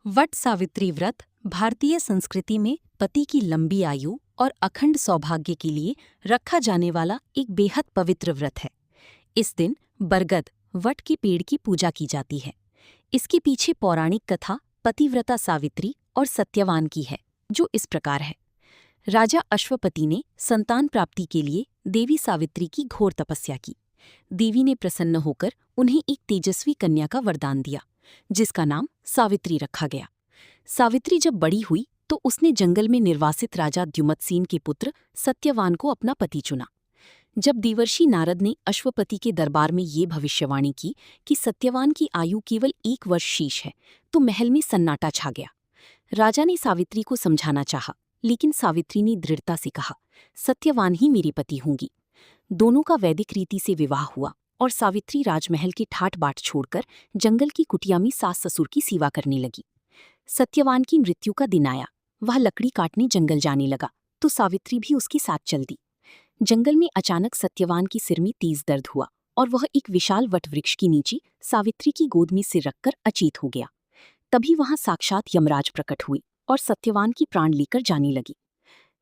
वट सावित्री व्रत भारतीय संस्कृति में पति की लंबी आयु और अखंड सौभाग्य के लिए रखा जाने वाला एक बेहद पवित्र व्रत है। इस दिन बरगद वट के पेड़ की पूजा की जाती है। इसके पीछे पौराणिक कथा पतिव्रता सावित्री और सत्यवान की है, जो इस प्रकार है। राजा अश्वपति ने संतान प्राप्ति के लिए देवी सावित्री की घोर तपस्या की। देवी ने प्रसन्न होकर उन्हें एक तेजस्वी कन्या का वरदान दिया, जिसका नाम सावित्री रखा गया। सावित्री जब बड़ी हुई तो उसने जंगल में निर्वासित राजा द्युमत्सेन के पुत्र सत्यवान को अपना पति चुना। जब देवर्षि नारद ने अश्वपति के दरबार में ये भविष्यवाणी की कि सत्यवान की आयु केवल 1 वर्ष शेष है, तो महल में सन्नाटा छा गया। राजा ने सावित्री को समझाना चाहा, लेकिन सावित्री ने दृढ़ता से कहा, सत्यवान ही मेरी पति होंगी। दोनों का वैदिक रीति से विवाह हुआ और सावित्री राजमहल के ठाट बाट छोड़कर जंगल की कुटिया में सास ससुर की सेवा करने लगी। सत्यवान की मृत्यु का दिन आया। वह लकड़ी काटने जंगल जाने लगा तो सावित्री भी उसके साथ चल दी। जंगल में अचानक सत्यवान की सिर में तेज दर्द हुआ और वह एक विशाल वटवृक्ष के नीचे सावित्री की गोद में सिर रखकर अचेत हो गया। तभी वहां साक्षात यमराज प्रकट हुए और सत्यवान की प्राण लेकर जाने लगी।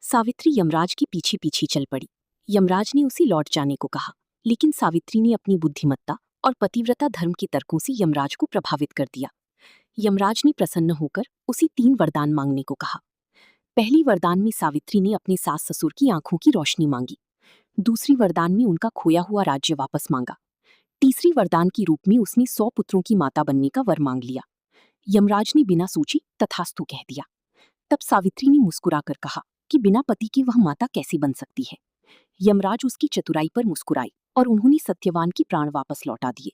सावित्री यमराज के पीछे पीछे चल पड़ी। यमराज ने उसे लौट जाने को कहा, लेकिन सावित्री ने अपनी बुद्धिमत्ता और पतिव्रता धर्म के तर्कों से यमराज को प्रभावित कर दिया। यमराज ने प्रसन्न होकर उसे 3 वरदान मांगने को कहा। पहली वरदान में सावित्री ने अपने सास ससुर की आंखों की रोशनी मांगी। दूसरी वरदान में उनका खोया हुआ राज्य वापस मांगा। तीसरी वरदान के रूप में उसने 100 पुत्रों की माता बनने का वर मांग लिया। यमराज ने बिना सोचे तथास्तु कह दिया। तब सावित्री ने मुस्कुराकर कहा कि बिना पति के वह माता कैसे बन सकती है। यमराज उसकी चतुराई पर मुस्कुराए और उन्होंने सत्यवान की प्राण वापस लौटा दिए।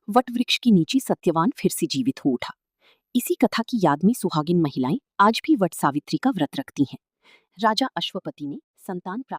वटवृक्ष के नीचे सत्यवान फिर से जीवित हो उठा। इसी कथा की याद में सुहागिन महिलाएं आज भी वट सावित्री का व्रत रखती हैं। राजा अश्वपति ने संतान प्राप्त